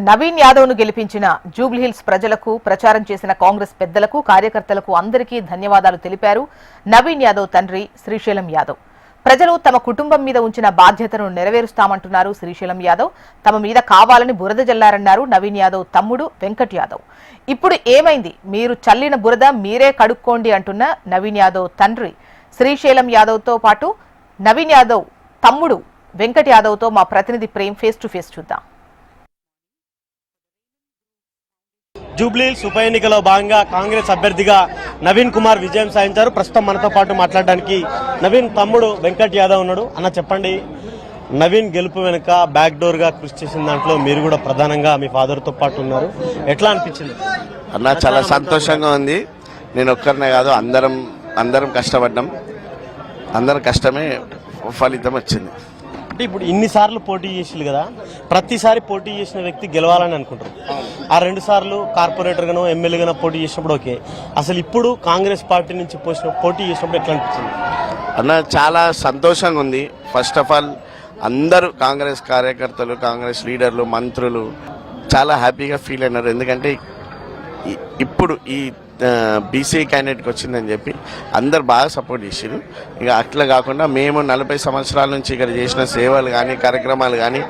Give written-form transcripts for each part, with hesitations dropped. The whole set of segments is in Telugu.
నవీన్ యాదవ్ ను గెలిపించిన జూబ్లీహిల్స్ ప్రజలకు ప్రచారం చేసిన కాంగ్రెస్ పెద్దలకు కార్యకర్తలకు అందరికీ ధన్యవాదాలు తెలిపారు నవీన్ యాదవ్ తండ్రి శ్రీశైలం యాదవ్. ప్రజలు తమ కుటుంబం మీద ఉంచిన బాధ్యతను నెరవేరుస్తామంటున్నారు శ్రీశైలం యాదవ్. తమ మీద కావాలని బురద జల్లారన్నారు నవీన్ యాదవ్ తమ్ముడు వెంకట్ యాదవ్. ఇప్పుడు ఏమైంది, మీరు చల్లిన బురద మీరే కడుక్కోండి అంటున్న నవీన్ యాదవ్ తండ్రి శ్రీశైలం యాదవ్ తో పాటు నవీన్ యాదవ్ తమ్ముడు వెంకట్ యాదవ్ తో మా ప్రతినిధి ప్రేమ్ ఫేస్ టు ఫేస్ చూద్దాం. జూబ్లీహిల్స్ ఉప ఎన్నికలో భాగంగా కాంగ్రెస్ అభ్యర్థిగా నవీన్ కుమార్ విజయం సాధించారు. ప్రస్తుతం మనతో పాటు మాట్లాడడానికి నవీన్ తమ్ముడు వెంకట్ యాదవ్ ఉన్నాడు. అన్న చెప్పండి, నవీన్ గెలుపు వెనుక బ్యాక్ డోర్ గా కృషి చేసిన దాంట్లో మీరు కూడా ప్రధానంగా మీ ఫాదర్ తో పాటు ఉన్నారు. ఎట్లా అనిపించింది అన్న? చాలా సంతోషంగా ఉంది. నేను ఒక్కరినే కాదు, అందరం కష్టపడ్డాం. అందరం కష్టమే ఫలితం వచ్చింది. అంటే ఇప్పుడు ఇన్నిసార్లు పోటీ చేసిరు కదా, ప్రతిసారి పోటీ చేసిన వ్యక్తి గెలవాలని అనుకుంటారు. ఆ 2 సార్లు కార్పొరేటర్ గానో ఎమ్మెల్యేగానో పోటీ చేసినప్పుడు ఓకే, అసలు ఇప్పుడు కాంగ్రెస్ పార్టీ నుంచి పోటీ చేసినప్పుడు ఎట్లా అనిపించింది అన్న? చాలా సంతోషంగా ఉంది. ఫస్ట్ ఆఫ్ ఆల్ అందరూ కాంగ్రెస్ కార్యకర్తలు, కాంగ్రెస్ లీడర్లు, మంత్రులు చాలా హ్యాపీగా ఫీల్ అయినారు. ఎందుకంటే ఇప్పుడు ఈ బీసీ క్యాండిడేట్కి వచ్చిందని చెప్పి అందరు బాగా సపోర్ట్ చేసారు. ఇక అట్లా కాకుండా మేము 40 సంవత్సరాల నుంచి ఇక్కడ చేసిన సేవలు కానీ కార్యక్రమాలు కానీ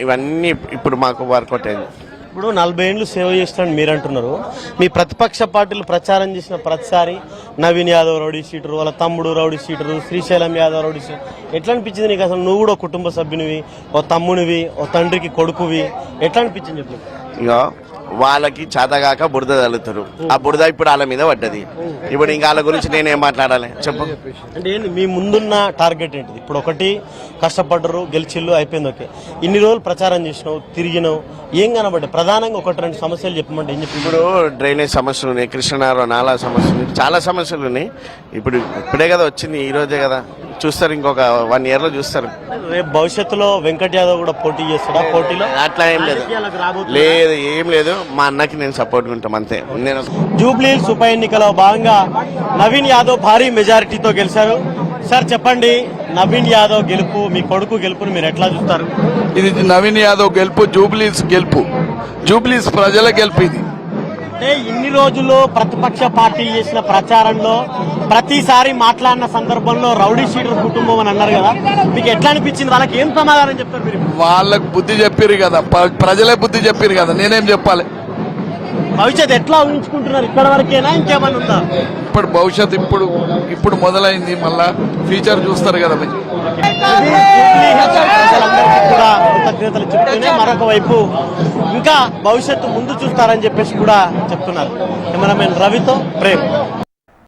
ఇవన్నీ ఇప్పుడు మాకు వర్కౌట్ అయింది. ఇప్పుడు 40 ఏళ్ళు సేవ చేస్తానని మీరు అంటున్నారు. మీ ప్రతిపక్ష పార్టీలు ప్రచారం చేసిన ప్రతిసారి నవీన్ యాదవ్ రౌడీ షీటరు, వాళ్ళ తమ్ముడు rowdy sheeter, Srisailam Yadav rowdy sheeter, ఎట్లా అనిపించింది నీకు? అసలు నువ్వు కూడా కుటుంబ సభ్యునివి, ఓ తమ్మునివి, ఓ తండ్రికి కొడుకువి, ఎట్లా అనిపించింది చెప్పు? ఇక వాళ్ళకి చేతగాక బురద తల్లుతారు. ఆ బురద ఇప్పుడు వాళ్ళ మీద పడ్డది. ఇప్పుడు ఇంకా వాళ్ళ గురించి నేనేం మాట్లాడాలి చెప్పు? అంటే ఏంటి మీ ముందున్న టార్గెట్ ఏంటిది? ఇప్పుడు ఒకటి కష్టపడ్డరు, గెలిచిల్లు, అయిపోయింది ఓకే. ఇన్ని రోజులు ప్రచారం చేసినావు, తిరిగినావు, ఏం కనబడ్డాయి? ప్రధానంగా 1-2 సమస్యలు చెప్పమంటే ఏం చెప్పి? ఇప్పుడు డ్రైనేజ్ సమస్యలు ఉన్నాయి, కృష్ణారావు నాలా సమస్యలు ఉన్నాయి, చాలా సమస్యలు ఉన్నాయి. ఇప్పుడే కదా వచ్చింది, ఈ రోజే కదా చూస్తారు. ఇంకొక 1 year లో చూస్తారు. రేపు భవిష్యత్తులో వెంకట్ యాదవ్ కూడా పోటీ చేస్తాడా? పోటీలో అట్లా ఏం లేదు, లేదు, ఏం లేదు. మా అన్నకి నేను సపోర్ట్ ఉంటాం అంతే. నేను జూబ్లీహిల్స్ ఉప ఎన్నికలో భాగంగా నవీన్ యాదవ్ భారీ మెజారిటీతో గెలిచారు. సార్ చెప్పండి, నవీన్ యాదవ్ గెలుపు, మీ కొడుకు గెలుపుని మీరు ఎట్లా చూస్తారు? ఇది నవీన్ యాదవ్ గెలుపు, జూబ్లీహిల్స్ గెలుపు, జూబ్లీహిల్స్ ప్రజల గెలుపు. ఇది అంటే ఇన్ని రోజులు ప్రతిపక్ష పార్టీలు చేసిన ప్రచారంలో ప్రతిసారి మాట్లాడిన సందర్భంలో రౌడీ షీటర్ కుటుంబం అని అన్నారు కదా, మీకు ఎట్లా అనిపించింది? వాళ్ళకి ఏం సమాధానం చెప్తారు మీరు? వాళ్ళకు బుద్ధి చెప్పారు కదా, ప్రజలే బుద్ధి చెప్పారు కదా, నేనేం చెప్పాలి? భవిష్యత్తు ఎట్లా ఊహించుకుంటున్నారు? ఇక్కడ వరకేనా, ఇంకేమన్నా ఉందా? ఇప్పుడు భవిష్యత్ ఇప్పుడు మొదలైంది, మళ్ళా ఫ్యూచర్ చూస్తారు కదా. ప్రజలందరికీ కూడా కృతజ్ఞతలు చెప్తూనే మరొక వైపు ఇంకా భవిష్యత్తు ముందు చూస్తారని చెప్పేసి కూడా చెప్తున్నారు. కెమెరామెన్ రవితో ప్రేమ్.